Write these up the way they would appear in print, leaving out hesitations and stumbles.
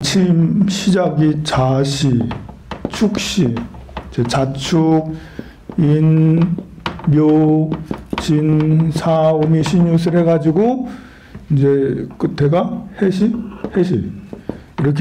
침 시작이 자시, 축시, 자축, 인, 묘, 진, 사, 오미, 신유술 해가지고 이제 끝에가 해시, 해시 이렇게.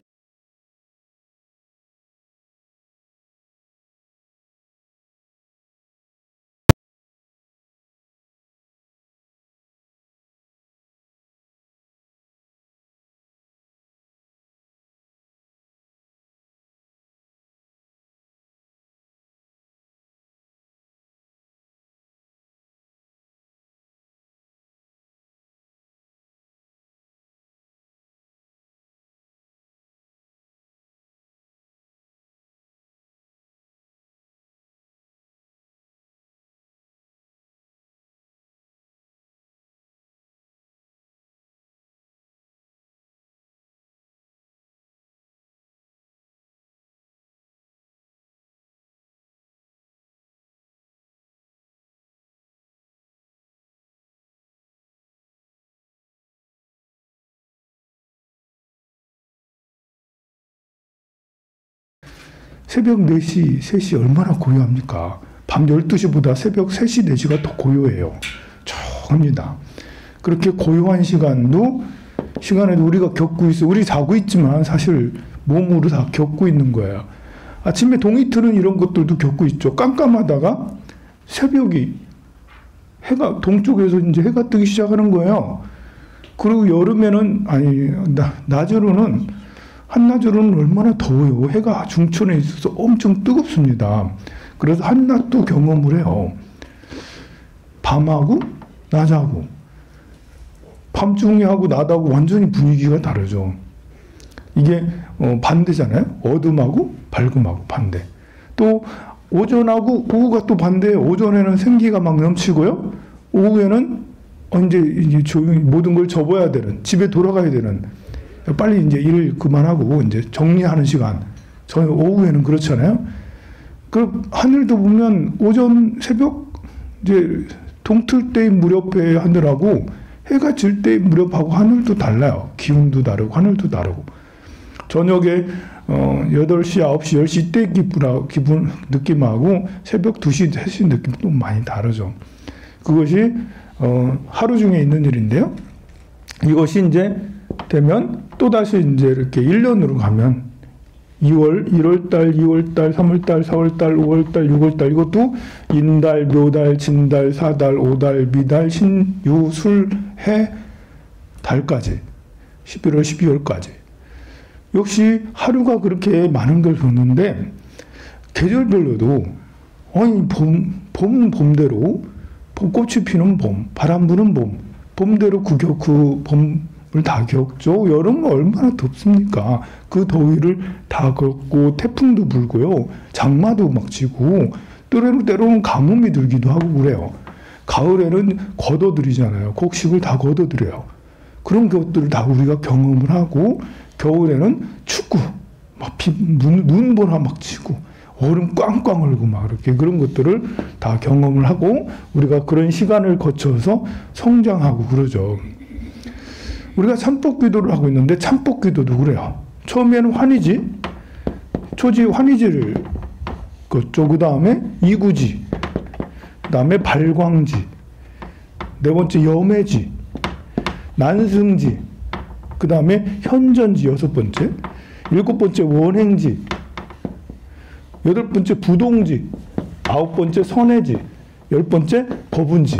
새벽 4시, 3시 얼마나 고요합니까? 밤 12시보다 새벽 3시, 4시가 더 고요해요. 조용합니다. 그렇게 고요한 시간에도 우리가 겪고 있어요. 우리 자고 있지만 사실 몸으로 다 겪고 있는 거예요. 아침에 동이 트는 이런 것들도 겪고 있죠. 깜깜하다가 새벽이 해가 동쪽에서 이제 해가 뜨기 시작하는 거예요. 그리고 여름에는 낮으로는 한낮으로는 얼마나 더워요. 해가 중천에 있어서 엄청 뜨겁습니다. 그래서 한낮도 경험을 해요. 밤하고 낮하고 밤중에 하고 낮하고 완전히 분위기가 다르죠. 이게 반대잖아요. 어둠하고 밝음하고 반대. 또 오전하고 오후가 또 반대예요. 오전에는 생기가 막 넘치고요. 오후에는 이제 조용히 모든 걸 접어야 되는, 집에 돌아가야 되는, 빨리 이제 일을 그만하고 이제 정리하는 시간. 저희 오후에는 그렇잖아요. 그 하늘도 보면 오전 새벽 이제 동틀 때의 무렵의 하늘하고 해가 질 때의 무렵하고 하늘도 달라요. 기운도 다르고 하늘도 다르고. 저녁에 8시, 9시, 10시 때 기분 느낌하고 새벽 2시, 3시 느낌도 많이 다르죠. 그것이 하루 중에 있는 일인데요. 이것이 이제 되면 또다시 이제 이렇게 1년으로 가면 1월달, 2월달, 3월달, 4월달, 5월달, 6월달 이것도 인달, 묘달, 진달, 사달, 오달, 미달, 신, 유, 술, 해, 달까지 11월, 12월까지 역시 하루가 그렇게 많은 걸 보는데 계절별로도 봄대로 봄꽃이 피는 봄, 바람 부는 봄대로 그 봄을 다 겪죠. 여름은 얼마나 덥습니까? 그 더위를 다 겪고 태풍도 불고요. 장마도 막 치고 때로는 가뭄이 들기도 하고 그래요. 가을에는 걷어들이잖아요. 곡식을 다 걷어들여요. 그런 것들을 다 우리가 경험을 하고 겨울에는 춥고 막 눈보라 막 치고 얼음 꽝꽝 얼고 막 이렇게 그런 것들을 다 경험을 하고 우리가 그런 시간을 거쳐서 성장하고 그러죠. 우리가 참법기도를 하고 있는데 참법기도도 그래요. 처음에는 환희지, 초지 환희지를 걷죠. 그 다음에 이구지, 그 다음에 발광지, 네 번째 염해지, 난승지, 그 다음에 현전지 여섯 번째, 일곱 번째 원행지, 여덟 번째 부동지, 아홉 번째 선해지, 열 번째 법운지.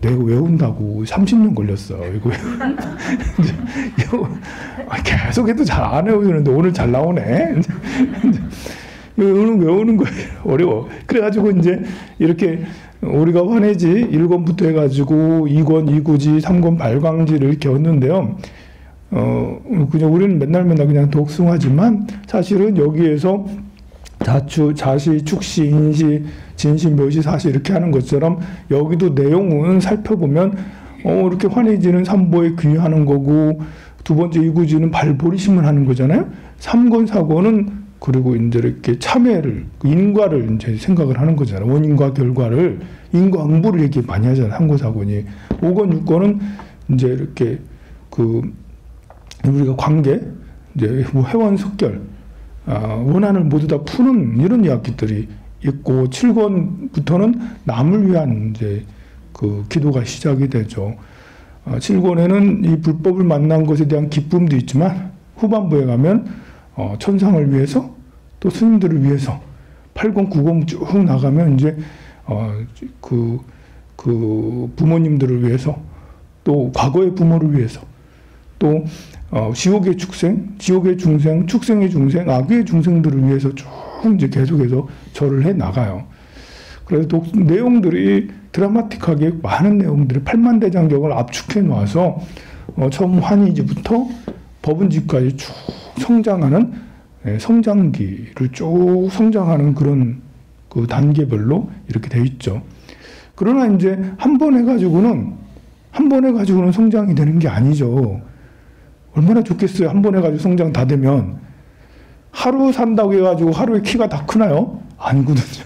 내가 외운다고 30년 걸렸어. 이거 계속 해도 잘 안 외우는데 오늘 잘 나오네. 오늘 외우는 거예요. 어려워. 그래가지고 이제 이렇게 우리가 환해지 1권부터 해가지고 2권, 2구지, 3권 발광지를 이렇게 얻는데요. 그냥 우리는 맨날 그냥 독숭하지만 사실은 여기에서 자추, 자시, 축시, 인시, 진시, 묘시, 사시 이렇게 하는 것처럼 여기도 내용은 살펴보면 이렇게 환희지는 삼보에 귀하는 거고 두 번째 이구지는 발보리심을 하는 거잖아요. 3권, 4권은 그리고 이제 이렇게 참회를 인과를 이제 생각을 하는 거잖아요. 원인과 결과를 인과응보를 얘기 많이 하잖아요. 3권, 4권이 5권, 6권은 이제 이렇게 우리가 관계 이제 뭐 회원 속결, 원한을 모두 다 푸는 이런 이야기들이 있고 7권부터는 남을 위한 이제 그 기도가 시작이 되죠. 7권에는 이 불법을 만난 것에 대한 기쁨도 있지만 후반부에 가면 천상을 위해서 또 스님들을 위해서 8권, 9권 쭉 나가면 이제 그 부모님들을 위해서 또 과거의 부모를 위해서 또 지옥의 축생, 지옥의 중생, 축생의 중생, 악의 중생들을 위해서 쭉 이제 계속해서 절을 해 나가요. 그래서 내용들이 드라마틱하게 많은 내용들이 8만대장경을 압축해 놓아서 처음 환희지부터 법은지까지 쭉 성장하는 성장기를 쭉 성장하는 그런 그 단계별로 이렇게 돼 있죠. 그러나 이제 한 번 해가지고는 성장이 되는 게 아니죠. 얼마나 좋겠어요. 한 번 해가지고 성장 다 되면. 하루 산다고 해가지고 하루에 키가 다 크나요? 아니거든요.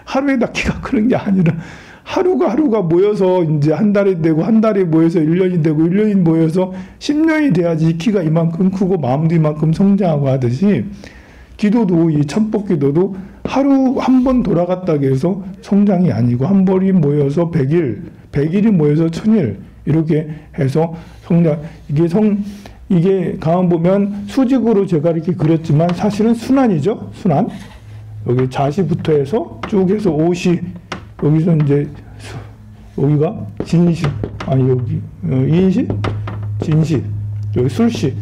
하루에 다 키가 크는 게 아니라 하루가 모여서 이제 한 달이 되고 한 달이 모여서 1년이 되고 1년이 모여서 10년이 돼야지 키가 이만큼 크고 마음도 이만큼 성장하고 하듯이 기도도 이 천법 기도도 하루 한 번 돌아갔다고 해서 성장이 아니고 한 번이 모여서 100일, 100일이 모여서 1000일 이렇게 해서 성장. 이게 가만 보면 수직으로 제가 이렇게 그렸지만 사실은 순환이죠. 순환. 여기 자시부터 해서 쭉 해서 오시, 여기서 이제 여기가 진시, 아니 여기 인시, 진시, 여기 술시.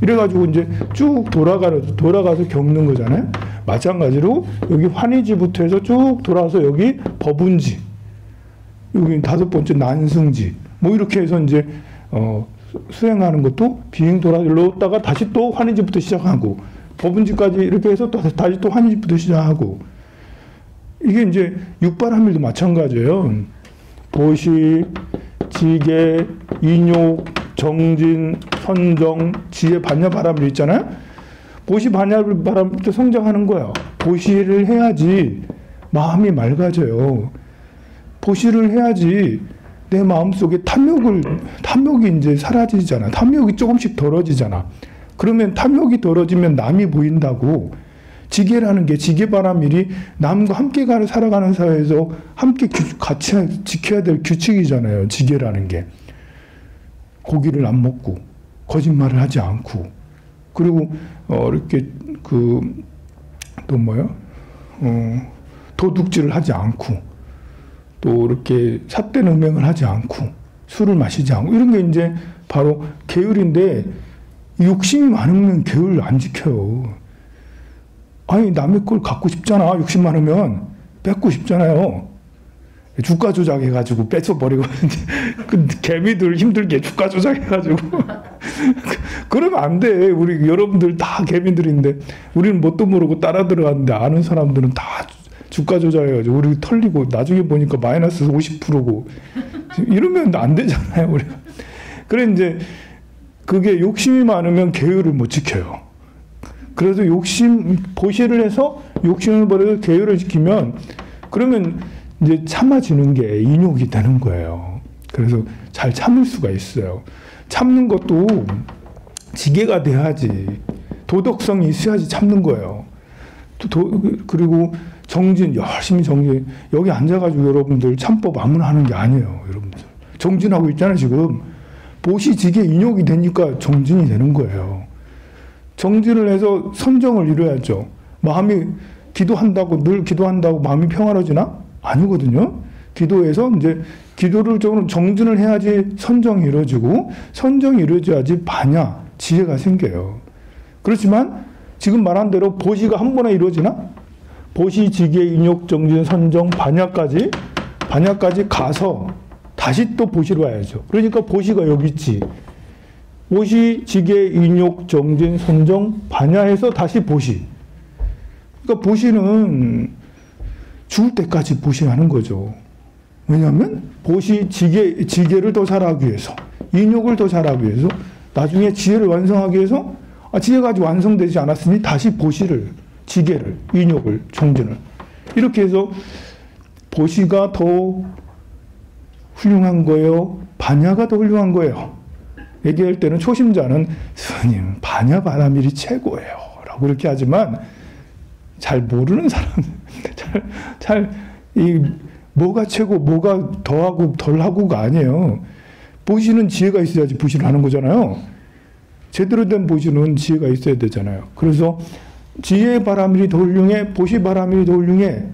이래가지고 이제 쭉 돌아가서 겪는 거잖아요. 마찬가지로 여기 환희지부터 해서 쭉 돌아서 여기 법운지, 여기 5번째 난승지, 뭐 이렇게 해서 이제 수행하는 것도 비행 돌아다가 다시 또 환희지부터 시작하고 법운지까지 이렇게 해서 또 다시 또 환희지부터 시작하고 이게 이제 육바람일도 마찬가지예요. 보시, 지계, 인욕, 정진, 선정, 지혜, 반야바람일 있잖아요. 보시, 반야바람부터 성장하는 거예요. 보시를 해야지 마음이 맑아져요. 보시를 해야지 내 마음속에 탐욕이 이제 사라지잖아. 탐욕이 조금씩 덜어지잖아. 그러면 탐욕이 덜어지면 남이 보인다고. 지계라는 게 지계바람일이 남과 함께 살아가는 사회에서 함께 같이 지켜야 될 규칙이잖아요. 지계라는 게. 고기를 안 먹고 거짓말을 하지 않고 그리고 이렇게 또 뭐야? 도둑질을 하지 않고 또 이렇게 삿된 음행을 하지 않고 술을 마시지 않고 이런 게 이제 바로 계율인데 욕심이 많으면 계율을 안 지켜요. 아니 남의 걸 갖고 싶잖아. 욕심 많으면 뺏고 싶잖아요. 주가 조작해가지고 뺏어버리고 그 개미들 힘들게 주가 조작해가지고 그러면 안 돼. 우리 여러분들 다 개미들인데 우리는 뭣도 모르고 따라 들어갔는데 아는 사람들은 다 주가 조작해가지고 우리 털리고 나중에 보니까 마이너스 50%고 이러면 안 되잖아요. 우리가. 그래 이제 그게 욕심이 많으면 계율을 못 지켜요. 그래서 보시를 해서 욕심을 버려서 계율을 지키면 그러면 이제 참아지는 게 인욕이 되는 거예요. 그래서 잘 참을 수가 있어요. 참는 것도 지계가 돼야지. 도덕성이 있어야지 참는 거예요. 그리고 열심히 정진. 여기 앉아가지고 여러분들 참법 아무나 하는 게 아니에요. 여러분들. 정진하고 있잖아요, 지금. 보시, 지계, 인욕이 되니까 정진이 되는 거예요. 정진을 해서 선정을 이뤄야죠. 마음이 늘 기도한다고 마음이 평화로워지나? 아니거든요. 기도해서 이제 기도를 좀 정진을 해야지 선정이 이루어지고 선정이 이루어져야지 반야, 지혜가 생겨요. 그렇지만 지금 말한 대로 보시가 한 번에 이루어지나? 보시, 지계, 인욕, 정진, 선정, 반야까지 가서 다시 또 보시로 와야죠. 그러니까 보시가 여기 있지. 보시, 지계, 인욕, 정진, 선정, 반야해서 다시 보시. 그러니까 보시는 죽을 때까지 보시하는 거죠. 왜냐하면 보시, 지계를 더 잘하기 위해서, 인욕을 더 잘하기 위해서, 나중에 지혜를 완성하기 위해서 지혜가 아직 완성되지 않았으니 다시 보시를, 지계를, 인욕을, 정진을 이렇게 해서 보시가 더 훌륭한 거예요? 반야가 더 훌륭한 거예요? 얘기할 때는 초심자는 스님 반야 바라밀이 최고예요 라고 이렇게 하지만 잘 모르는 사람 이 뭐가 최고 뭐가 더하고 덜하고가 아니에요. 보시는 지혜가 있어야지 보시를 하는 거잖아요. 제대로 된 보시는 지혜가 있어야 되잖아요. 그래서 지혜 바라밀이 더 훌륭해 보시 바라밀이 더 훌륭해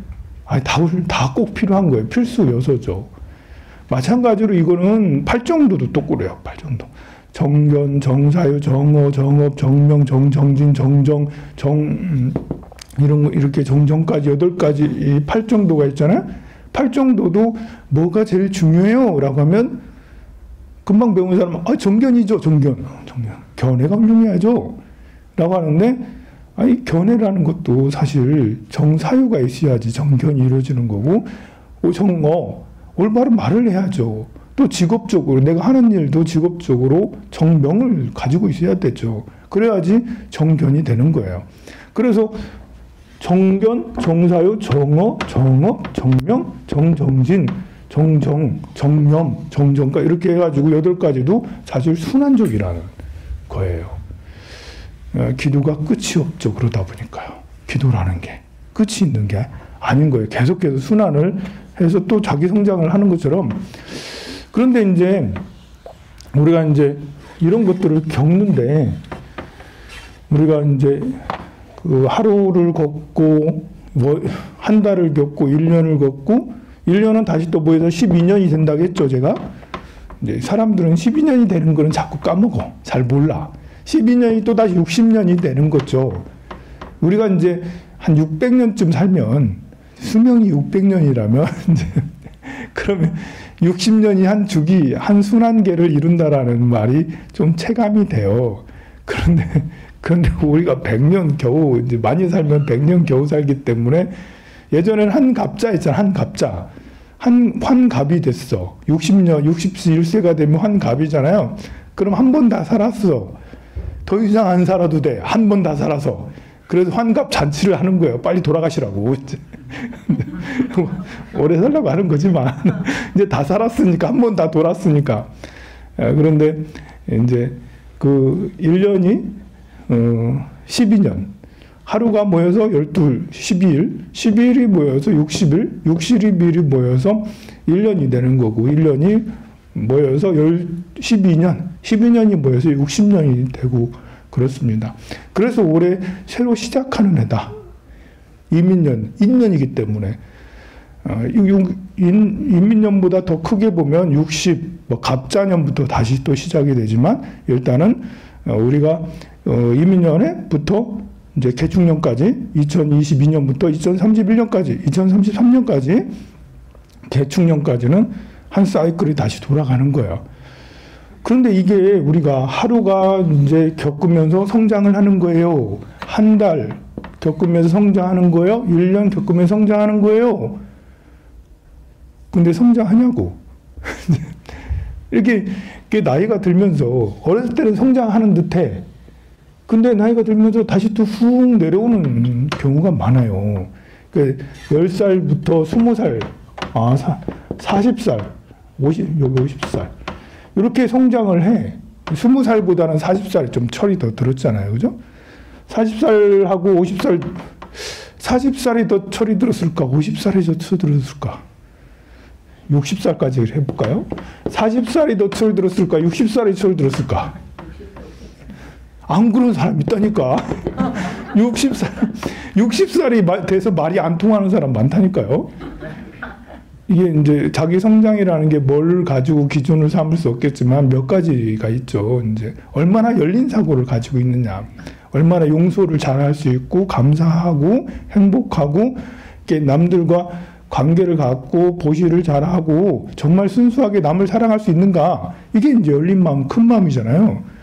다 꼭 필요한 거예요. 필수 요소죠. 마찬가지로 이거는 팔정도도 또 그래요. 팔정도. 정견, 정사유, 정어, 정업, 정명, 정정진, 정정, 이런 거 이렇게 정정까지 8가지 이 팔정도가 있잖아요. 팔정도도 뭐가 제일 중요해요? 라고 하면 금방 배운 사람은 정견이죠. 정견. 견해가 훌륭해야죠. 라고 하는데 이 견해라는 것도 사실 정사유가 있어야지 정견이 이루어지는 거고 정어 올바른 말을 해야죠. 또 직업적으로 내가 하는 일도 직업적으로 정명을 가지고 있어야 되죠. 그래야지 정견이 되는 거예요. 그래서 정견, 정사유, 정어, 정업, 정명, 정정진, 정정, 정념, 정정가 이렇게 해가지고 8가지도 사실 순환적이라는 거예요. 기도가 끝이 없죠. 그러다 보니까요. 기도라는 게 끝이 있는 게 아닌 거예요. 계속해서 순환을 해서 또 자기 성장을 하는 것처럼. 그런데 이제 우리가 이제 이런 것들을 겪는데 우리가 이제 그 하루를 걷고 뭐 한 달을 겪고 1년을 걷고 1년은 다시 또 모여서 12년이 된다고 했죠. 제가 이제 사람들은 12년이 되는 거는 자꾸 까먹어. 잘 몰라. 12년이 또 다시 60년이 되는 거죠. 우리가 이제 한 600년쯤 살면 수명이 600년이라면 이제 그러면 60년이 한 주기, 한 순환계를 이룬다라는 말이 좀 체감이 돼요. 그런데 우리가 100년 겨우, 이제 많이 살면 100년 겨우 살기 때문에 예전에는 한 갑자 있잖아, 한 갑자. 환갑이 됐어. 60년, 61세가 되면 환갑이잖아요. 그럼 한 번 다 살았어. 더 이상 안 살아도 돼. 한 번 다 살아서. 그래서 환갑 잔치를 하는 거예요. 빨리 돌아가시라고. 오래 살라고 하는 거지만 이제 다 살았으니까 한 번 다 돌았으니까. 그런데 이제 그 1년이 12년. 하루가 모여서 12일, 12일이 모여서 60일, 60일이 모여서 1년이 되는 거고 1년이 모여서 12년, 12년이 모여서 60년이 되고 그렇습니다. 그래서 올해 새로 시작하는 해다. 이민년, 인년이기 때문에 인민년보다 더 크게 보면 60, 갑자년부터 다시 또 시작이 되지만 일단은 우리가 이민년에부터 이제 개축년까지 2022년부터 2031년까지 2033년까지 개축년까지는 한 사이클이 다시 돌아가는 거예요. 그런데 이게 우리가 하루가 이제 겪으면서 성장을 하는 거예요. 한 달 겪으면서 성장하는 거예요. 1년 겪으면서 성장하는 거예요. 근데 성장하냐고. 이렇게 나이가 들면서 어렸을 때는 성장하는 듯해. 근데 나이가 들면서 다시 또 훅 내려오는 경우가 많아요. 그러니까 10살부터 20살, 40살, 50살. 이렇게 성장을 해. 20살보다는 40살이 좀 철이 더 들었잖아요. 그죠? 40살하고 50살, 40살이 더 철이 들었을까? 50살이 더 철이 들었을까? 60살까지 해볼까요? 40살이 더 철이 들었을까? 60살이 철이 들었을까? 안 그런 사람 있다니까. 60살이 돼서 말이 안 통하는 사람 많다니까요. 이게 이제 자기 성장이라는 게 뭘 가지고 기준을 삼을 수 없겠지만 몇 가지가 있죠. 이제 얼마나 열린 사고를 가지고 있느냐, 얼마나 용서를 잘할 수 있고 감사하고 행복하고 남들과 관계를 갖고 보시를 잘하고 정말 순수하게 남을 사랑할 수 있는가. 이게 이제 열린 마음, 큰 마음이잖아요.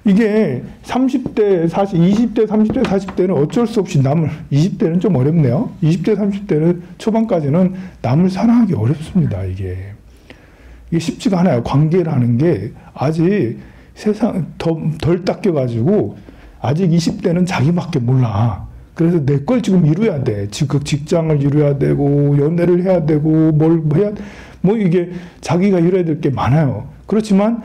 이게 30대, 20대, 30대, 40대는 어쩔 수 없이 20대는 좀 어렵네요. 20대, 30대는 초반까지는 남을 사랑하기 어렵습니다. 이게 쉽지가 않아요. 관계라는 게 아직 덜 닦여가지고 아직 20대는 자기밖에 몰라. 그래서 내 걸 지금 이루어야 돼. 직장을 이루어야 되고, 연애를 해야 되고, 이게 자기가 이뤄야 될 게 많아요. 그렇지만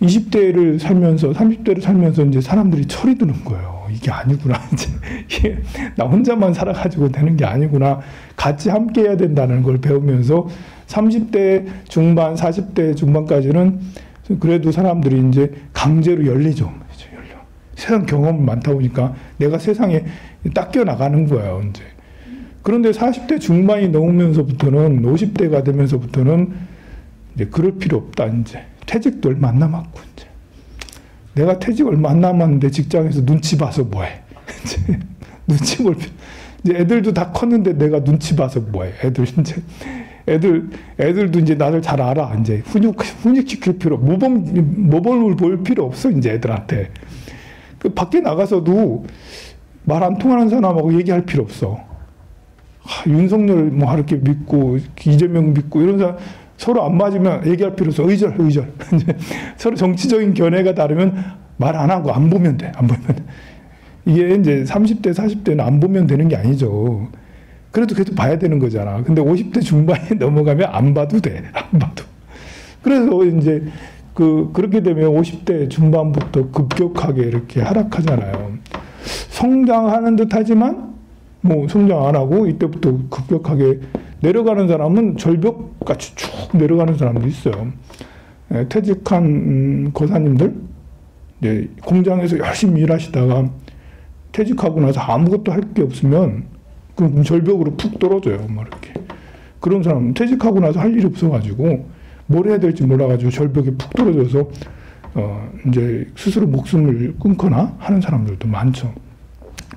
20대를 살면서 30대를 살면서 이제 사람들이 철이 드는 거예요. 이게 아니구나. 이제 이게 나 혼자만 살아가지고 되는 게 아니구나. 같이 함께 해야 된다는 걸 배우면서 30대 중반, 40대 중반까지는 그래도 사람들이 이제 강제로 열리죠. 열려. 세상 경험이 많다 보니까 내가 세상에 닦여 나가는 거예요. 이제. 그런데 40대 중반이 넘으면서부터는 50대가 되면서부터는 이제 그럴 필요 없다. 이제 퇴직도 얼마 안 남았고 이제 내가 퇴직 얼마 안 남았는데 직장에서 눈치 봐서 뭐해? 이제 눈치 볼 필요. 이제 애들도 다 컸는데 내가 눈치 봐서 뭐해? 애들도 이제 나를 잘 알아. 이제 훈육시킬 필요, 모범을 보일 필요 없어. 이제 애들한테. 그 밖에 나가서도 말 안 통하는 사람하고 얘기할 필요 없어. 윤석열 뭐 이렇게 믿고 이재명 믿고 이런 사람 서로 안 맞으면 얘기할 필요 없어. 의절. 서로 정치적인 견해가 다르면 말 안 하고 안 보면 돼. 이게 이제 30대, 40대는 안 보면 되는 게 아니죠. 그래도 계속 봐야 되는 거잖아. 근데 50대 중반에 넘어가면 안 봐도 돼. 안 봐도. 그래서 이제 그렇게 되면 50대 중반부터 급격하게 이렇게 하락하잖아요. 성장하는 듯 하지만 뭐 성장 안 하고 이때부터 급격하게 내려가는 사람은 절벽같이 쭉 내려가는 사람도 있어요. 퇴직한 거사님들, 이제 공장에서 열심히 일하시다가 퇴직하고 나서 아무것도 할 게 없으면 그럼 절벽으로 푹 떨어져요. 뭐 이렇게. 그런 사람은 퇴직하고 나서 할 일이 없어가지고 뭘 해야 될지 몰라가지고 절벽에 푹 떨어져서 이제 스스로 목숨을 끊거나 하는 사람들도 많죠.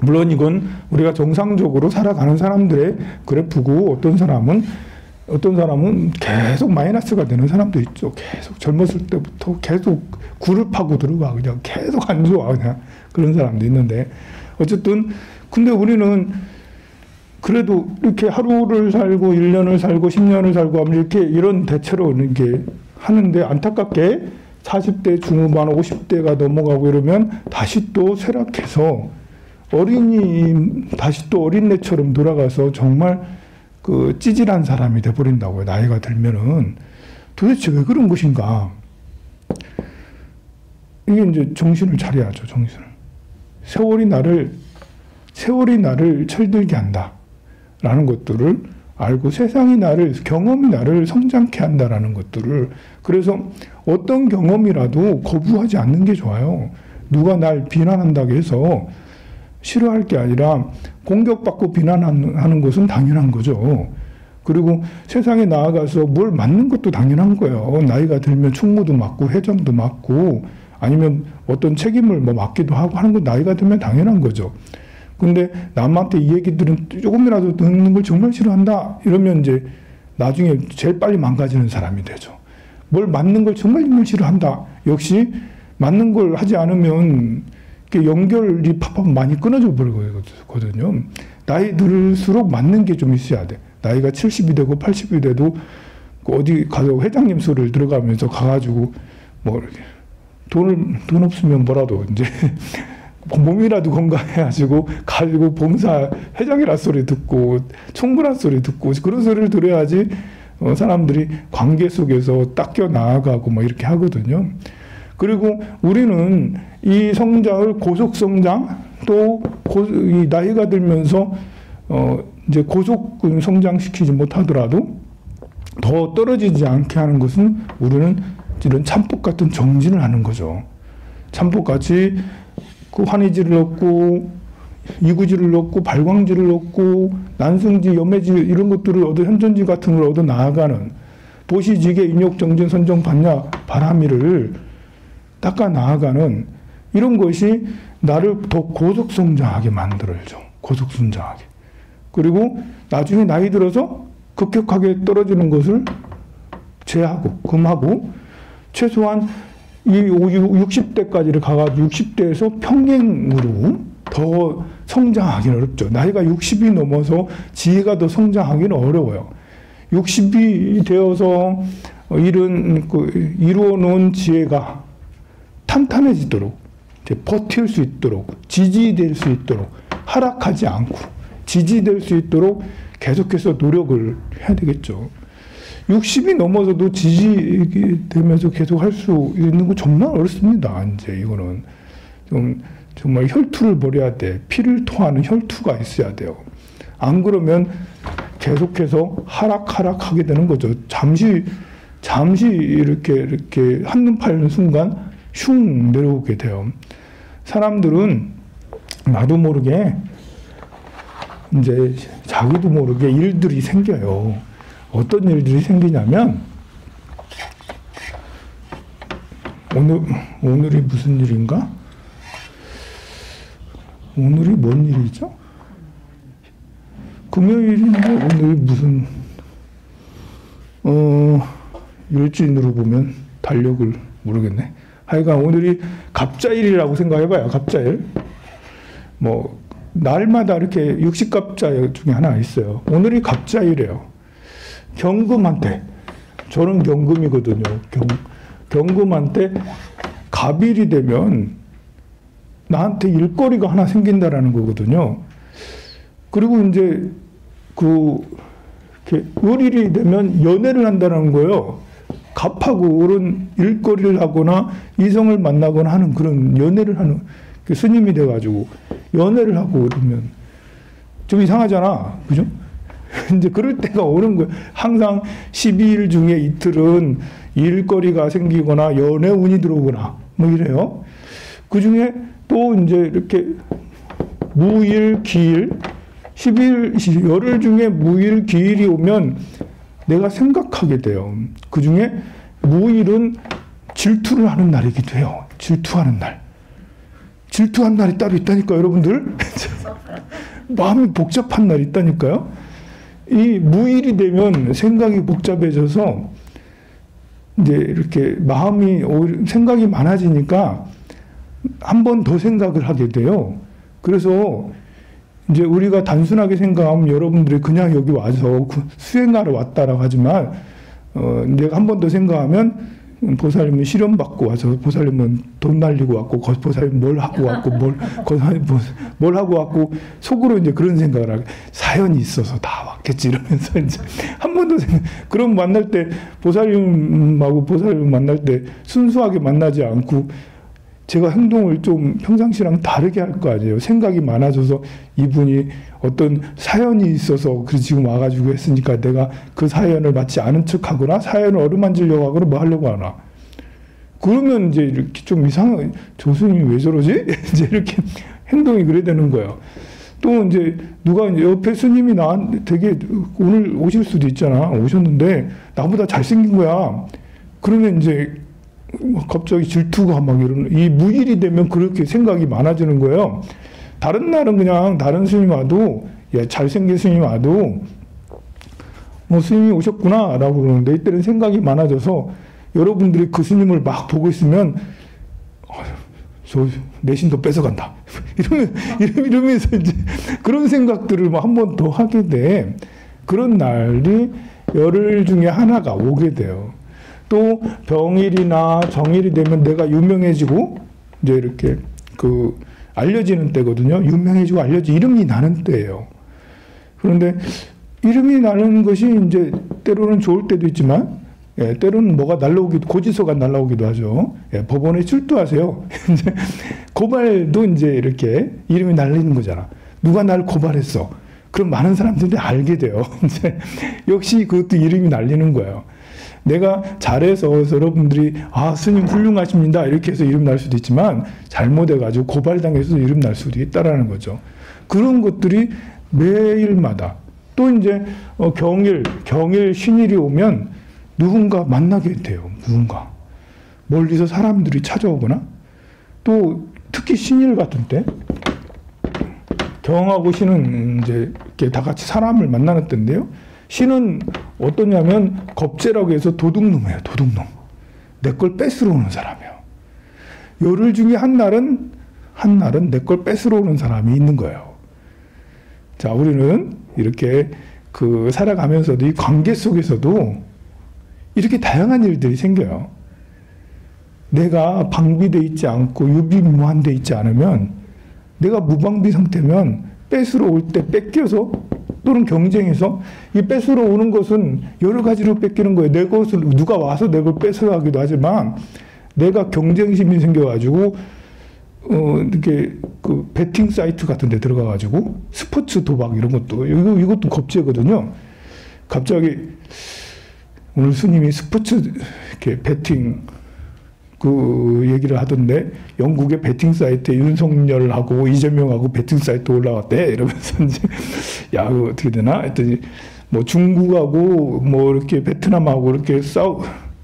물론 이건 우리가 정상적으로 살아가는 사람들의 그래프고 어떤 사람은 계속 마이너스가 되는 사람도 있죠. 계속 젊었을 때부터 계속 굴을 파고 들어가 그냥 계속 안 좋아 그냥 그런 사람도 있는데 어쨌든 근데 우리는 그래도 이렇게 하루를 살고 1년을 살고 10년을 살고 하면 이렇게 이런 대체로 이렇게 하는데 안타깝게 40대 중후반 50대가 넘어가고 이러면 다시 또 쇠락해서 다시 또 어린애처럼 돌아가서 정말 그 찌질한 사람이 돼버린다고요. 나이가 들면은. 도대체 왜 그런 것인가? 이게 이제 정신을 차려야죠, 정신을. 세월이 나를 철들게 한다. 라는 것들을 알고 경험이 나를 성장케 한다라는 것들을 그래서 어떤 경험이라도 거부하지 않는 게 좋아요. 누가 날 비난한다고 해서 싫어할 게 아니라 공격받고 비난하는 것은 당연한 거죠. 그리고 세상에 나아가서 뭘 맞는 것도 당연한 거예요. 나이가 들면 충무도 맞고 회장도 맞고 아니면 어떤 책임을 뭐 맡기도 하고 하는 건 나이가 들면 당연한 거죠. 근데 남한테 이 얘기들은 조금이라도 듣는 걸 정말 싫어한다 이러면 이제 나중에 제일 빨리 망가지는 사람이 되죠. 뭘 맞는 걸 정말 싫어한다. 역시 맞는 걸 하지 않으면 연결이 팍팍 많이 끊어져 버리거든요. 나이 들수록 맞는 게 좀 있어야 돼. 나이가 70이 되고 80이 돼도 어디 가서 회장님 소리를 들어가면서 가가지고 뭐 이렇게 돈 없으면 뭐라도 이제 몸이라도 건강해가지고 가지고 봉사 회장이라 소리 듣고 총무란 소리 듣고 그런 소리를 들어야지 사람들이 관계 속에서 닦여 나아가고 뭐 이렇게 하거든요. 그리고 우리는 이 성장을 고속 성장 또 이 나이가 들면서 이제 고속 성장시키지 못하더라도 더 떨어지지 않게 하는 것은 우리는 이런 참복 같은 정진을 하는 거죠. 참복같이 그 환희지를 얻고 이구지를 얻고 발광지를 얻고 난승지, 염해지 이런 것들을 얻어 현존지 같은 걸 얻어 나아가는 도시지계 인욕정진 선정반야 바람이를 닦아 나아가는 이런 것이 나를 더 고속성장하게 만들어야죠. 고속성장하게. 그리고 나중에 나이 들어서 급격하게 떨어지는 것을 제하고 금하고 최소한 이 60대까지를 가가지고 60대에서 평행으로 더 성장하기는 어렵죠. 나이가 60이 넘어서 지혜가 더 성장하기는 어려워요. 60이 되어서 이루어 놓은 지혜가 탄탄해지도록, 버틸 수 있도록, 지지될 수 있도록, 하락하지 않고 지지될 수 있도록 계속해서 노력을 해야 되겠죠. 60이 넘어서도 지지되면서 계속 할 수 있는 거 정말 어렵습니다. 이제 이거는 좀 정말 혈투를 벌여야 돼. 피를 토하는 혈투가 있어야 돼요. 안 그러면 계속해서 하락하게 되는 거죠. 잠시 이렇게 한눈 팔는 순간 슝 내려오게 돼요. 사람들은 나도 모르게 이제 자기도 모르게 일들이 생겨요. 어떤 일들이 생기냐면 오늘이 무슨 일인가? 오늘이 뭔 일이죠? 금요일인데 오늘이 무슨 일주인으로 보면 달력을 모르겠네. 하여간 오늘이 갑자일이라고 생각해봐요. 갑자일. 뭐 날마다 이렇게 60갑자 중에 하나 있어요. 오늘이 갑자일이에요. 경금한테, 저는 경금이거든요. 경금한테 갑일이 되면 나한테 일거리가 하나 생긴다라는 거거든요. 그리고 이제 을일이 되면 연애를 한다는 거예요. 갑하고 을은 일거리를 하거나 이성을 만나거나 하는 그런 연애를 하는 스님이 돼가지고 연애를 하고 그러면 좀 이상하잖아. 그죠? 이제 그럴 때가 오는 거예요. 항상 12일 중에 이틀은 일거리가 생기거나 연애운이 들어오거나 뭐 이래요. 그 중에 또 이제 이렇게 무일, 기일, 10일, 열흘 중에 무일, 기일이 오면 내가 생각하게 돼요. 그 중에 무일은 질투를 하는 날이기도 해요. 질투하는 날. 질투한 날이 따로 있다니까요, 여러분들. 마음이 복잡한 날이 있다니까요. 이 무일이 되면 생각이 복잡해져서 이제 이렇게 마음이 생각이 많아지니까 한 번 더 생각을 하게 돼요. 그래서 이제 우리가 단순하게 생각하면 여러분들이 그냥 여기 와서 수행하러 왔다라고 하지만 내가 한 번 더 생각하면 보살님은 시련받고 와서 보살님은 돈 날리고 왔고 보살님 뭘 하고 왔고 뭘 하고 왔고 속으로 이제 그런 생각을 하게 사연이 있어서 다 왔겠지 이러면서 이제 한 번 더 그럼 만날 때 보살님하고 보살님 만날 때 순수하게 만나지 않고 제가 행동을 좀 평상시랑 다르게 할 거 아니에요. 생각이 많아져서 이분이 어떤 사연이 있어서 지금 와가지고 했으니까 내가 그 사연을 마치 아는 척하거나 사연을 어루만지려고 하거나 뭐 하려고 하나. 그러면 이제 이렇게 좀 이상한 조수님이 왜 저러지? 이제 이렇게 행동이 그래 되는 거예요. 또 이제 누가 이제 옆에 스님이 나한테 되게 오늘 오실 수도 있잖아. 오셨는데 나보다 잘생긴 거야. 그러면 이제 갑자기 질투가 막 이러는, 이 무일이 되면 그렇게 생각이 많아지는 거예요. 다른 날은 그냥 다른 스님 와도, 잘생긴 스님 와도, 스님이 오셨구나, 라고 그러는데, 이때는 생각이 많아져서, 여러분들이 그 스님을 막 보고 있으면, 저 내신도 뺏어간다. 이러면서 이제 그런 생각들을 막 한 번 더 하게 돼. 그런 날이 열흘 중에 하나가 오게 돼요. 또 병일이나 정일이 되면 내가 유명해지고 이제 이렇게 알려지는 때거든요. 유명해지고 이름이 나는 때예요. 그런데 이름이 나는 것이 이제 때로는 좋을 때도 있지만 때로는 뭐가 날라오기도, 고지서가 날라오기도 하죠. 법원에 출두하세요. 이제 고발도 이제 이렇게 이름이 날리는 거잖아. 누가 날 고발했어. 그럼 많은 사람들이 알게 돼요. 이제 역시 그것도 이름이 날리는 거예요. 내가 잘해서 여러분들이 스님 훌륭하십니다 이렇게 해서 이름 날 수도 있지만 잘못해가지고 고발당해서 이름 날 수도 있다라는 거죠. 그런 것들이 매일마다 또 이제 경일 신일이 오면 누군가 만나게 돼요. 누군가 멀리서 사람들이 찾아오거나 또 특히 신일 같은 때 경하고 신은 이제 이렇게 다 같이 사람을 만나는 때인데요. 신은 어떠냐면 겁재라고 해서 도둑놈이에요. 도둑놈. 내 걸 뺏으러 오는 사람이에요. 열흘 중에 한 날은 내 걸 뺏으러 오는 사람이 있는 거예요. 자, 우리는 이렇게 살아가면서도 이 관계 속에서도 이렇게 다양한 일들이 생겨요. 내가 방비돼 있지 않고 유비무한돼 있지 않으면 내가 무방비 상태면 뺏으러 올 때 뺏겨서 또는 경쟁해서 이 뺏으러 오는 것은 여러 가지로 뺏기는 거예요. 내 것을 누가 와서 내 걸 뺏으러 가기도 하지만 내가 경쟁심이 생겨가지고 이렇게 그 베팅 사이트 같은 데 들어가가지고 스포츠 도박 이런 것도 이것도 겁제거든요. 갑자기 오늘 스님이 스포츠 이렇게 베팅 그 얘기를 하던데 영국의 베팅 사이트에 윤석열하고 이재명하고 베팅 사이트 올라왔대 이러면서 이제 야 이거 어떻게 되나 했더니 뭐 중국하고 뭐 이렇게 베트남하고 이렇게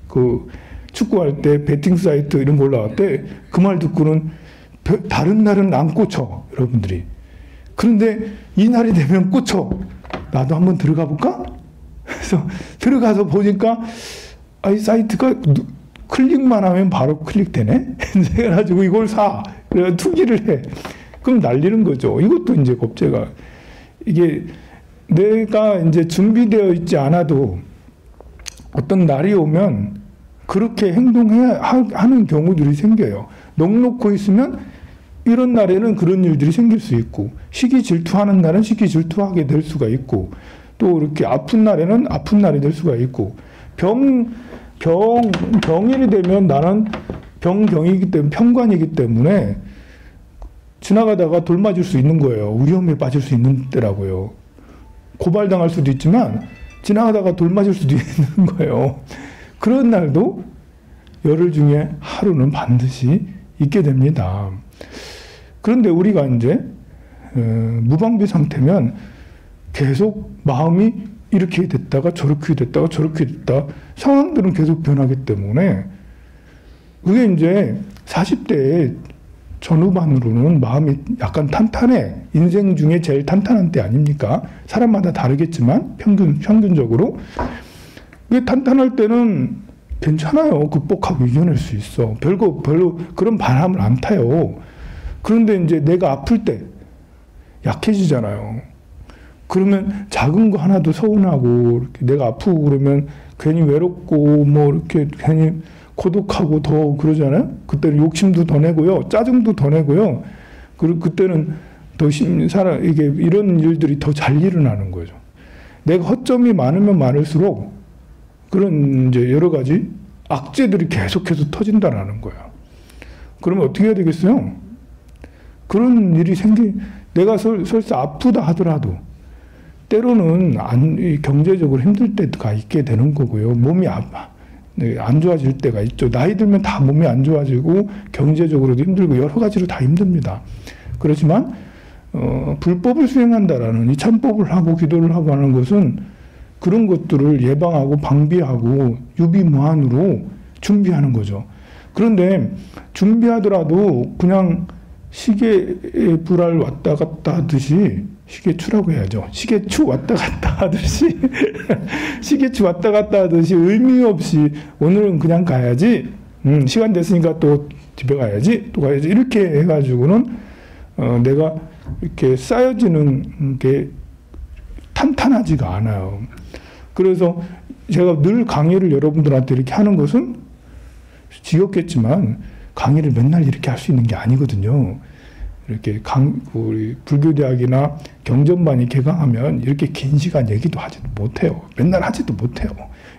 그 축구할 때 베팅 사이트 이런 거 올라왔대. 그 말 듣고는 다른 날은 안 꽂혀 여러분들이. 그런데 이 날이 되면 꽂혀. 나도 한번 들어가 볼까? 그래서 들어가서 보니까 이 사이트가 클릭만 하면 바로 클릭되네? 그래가지고 이걸 사. 그래서 투기를 해. 그럼 날리는 거죠. 이것도 이제 겁제가. 이게 내가 이제 준비되어 있지 않아도 어떤 날이 오면 그렇게 행동해야 하는 경우들이 생겨요. 넋놓고 있으면 이런 날에는 그런 일들이 생길 수 있고, 시기 질투하는 날은 시기 질투하게 될 수가 있고, 또 이렇게 아픈 날에는 아픈 날이 될 수가 있고, 병일이 되면 나는 병경이기 때문에, 평관이기 때문에 지나가다가 돌 맞을 수 있는 거예요. 위험에 빠질 수 있는 때라고요. 고발당할 수도 있지만 지나가다가 돌 맞을 수도 있는 거예요. 그런 날도 열흘 중에 하루는 반드시 있게 됩니다. 그런데 우리가 이제 무방비 상태면 계속 마음이 이렇게 됐다가 저렇게 됐다가 저렇게 됐다, 상황들은 계속 변하기 때문에 그게 이제 40대 전후반으로는 마음이 약간 탄탄해. 인생 중에 제일 탄탄한 때 아닙니까? 사람마다 다르겠지만 평균적으로. 그게 탄탄할 때는 괜찮아요. 극복하고 이겨낼 수 있어. 별로 그런 바람을 안 타요. 그런데 이제 내가 아플 때 약해지잖아요. 그러면 작은 거 하나도 서운하고, 이렇게 내가 아프고 그러면 괜히 외롭고 뭐 이렇게 괜히 고독하고 더 그러잖아요. 그때는 욕심도 더 내고요, 짜증도 더 내고요. 그리고 그때는 더 이게 이런 일들이 더 잘 일어나는 거죠. 내가 허점이 많으면 많을수록 그런 이제 여러 가지 악재들이 계속해서 터진다라는 거예요. 그러면 어떻게 해야 되겠어요? 그런 일이 내가 설사 아프다 하더라도 때로는 경제적으로 힘들 때가 있게 되는 거고요. 몸이 안 좋아질 때가 있죠. 나이 들면 다 몸이 안 좋아지고 경제적으로도 힘들고 여러 가지로 다 힘듭니다. 그렇지만 불법을 수행한다라는 이 참법을 하고 기도를 하고 하는 것은 그런 것들을 예방하고 방비하고 유비무한으로 준비하는 거죠. 그런데 준비하더라도 그냥 시계의 불알 왔다 갔다 하듯이, 시계추라고 해야죠. 시계추 왔다 갔다 하듯이 시계추 왔다 갔다 하듯이 의미 없이 오늘은 그냥 가야지, 시간 됐으니까 또 집에 가야지, 또 가야지, 이렇게 해가지고는 내가 이렇게 쌓여지는 게 탄탄하지가 않아요. 그래서 제가 늘 강의를 여러분들한테 이렇게 하는 것은 지겹겠지만 강의를 맨날 이렇게 할 수 있는 게 아니거든요. 이렇게 우리 불교대학이나 경전반이 개강하면 이렇게 긴 시간 얘기도 하지도 못해요. 맨날 하지도 못해요.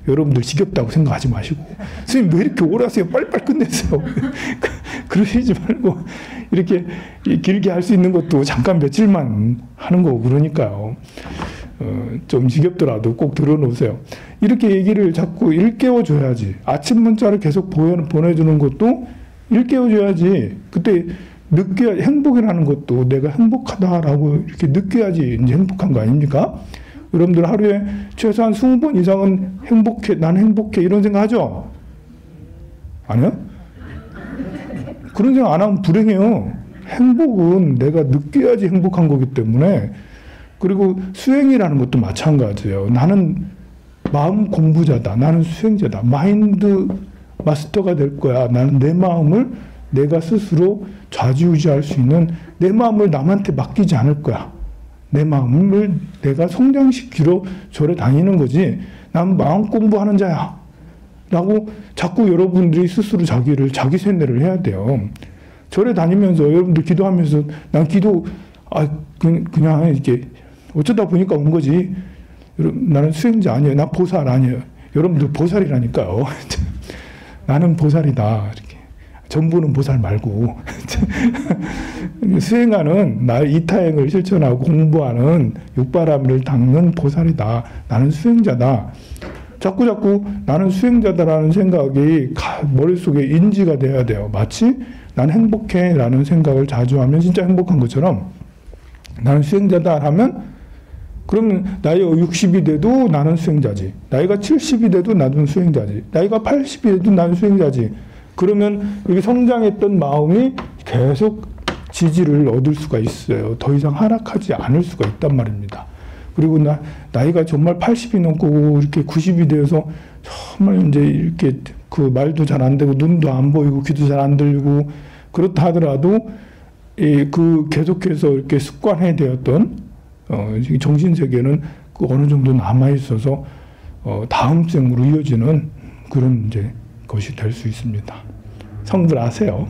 여러분들 지겹다고 생각하지 마시고, 선생님 왜 이렇게 오래 하세요? 빨리빨리 끝내세요. 그러시지 말고 이렇게 길게 할 수 있는 것도 잠깐 며칠만 하는 거고 그러니까요. 좀 지겹더라도 꼭 들어놓으세요. 이렇게 얘기를 자꾸 일깨워줘야지. 아침 문자를 계속 보내주는 것도 일깨워줘야지. 그때 행복이라는 것도 내가 행복하다라고 이렇게 느껴야지 이제 행복한 거 아닙니까? 여러분들 하루에 최소한 20번 이상은 행복해, 난 행복해, 이런 생각 하죠? 아니요? 그런 생각 안 하면 불행해요. 행복은 내가 느껴야지 행복한 거기 때문에. 그리고 수행이라는 것도 마찬가지예요. 나는 마음 공부자다. 나는 수행자다. 마인드 마스터가 될 거야. 나는 내 마음을 내가 스스로 좌지우지할 수 있는, 내 마음을 남한테 맡기지 않을 거야. 내 마음을 내가 성장시키러 절에 다니는 거지. 난 마음 공부하는 자야 라고 자꾸 여러분들이 스스로 자기 세뇌를 해야 돼요. 절에 다니면서 여러분들 기도하면서 난 기도 그냥 이렇게 어쩌다 보니까 온 거지. 나는 수행자 아니에요. 나 보살 아니에요. 여러분들 보살이라니까요. 나는 보살이다. 이렇게. 전부는 보살 말고. 수행하는 나의 이타행을 실천하고 공부하는 육바라밀을 닦는 보살이다. 나는 수행자다. 자꾸 나는 수행자다라는 생각이 머릿속에 인지가 돼야 돼요. 마치 난 행복해 라는 생각을 자주 하면 진짜 행복한 것처럼 나는 수행자다 하면 그러면 나이가 60이 돼도 나는 수행자지. 나이가 70이 돼도 나는 수행자지. 나이가 80이 돼도 나는 수행자지. 그러면 이게 성장했던 마음이 계속 지지를 얻을 수가 있어요. 더 이상 하락하지 않을 수가 있단 말입니다. 그리고 나이가 정말 80이 넘고 이렇게 90이 되어서 정말 이제 이렇게 그 말도 잘 안 되고 눈도 안 보이고 귀도 잘 안 들리고 그렇다 하더라도 그 계속해서 이렇게 습관해 되었던 정신 세계는 그 어느 정도 남아 있어서 다음 생으로 이어지는 그런 이제 것이 될 수 있습니다. 성불 아세요?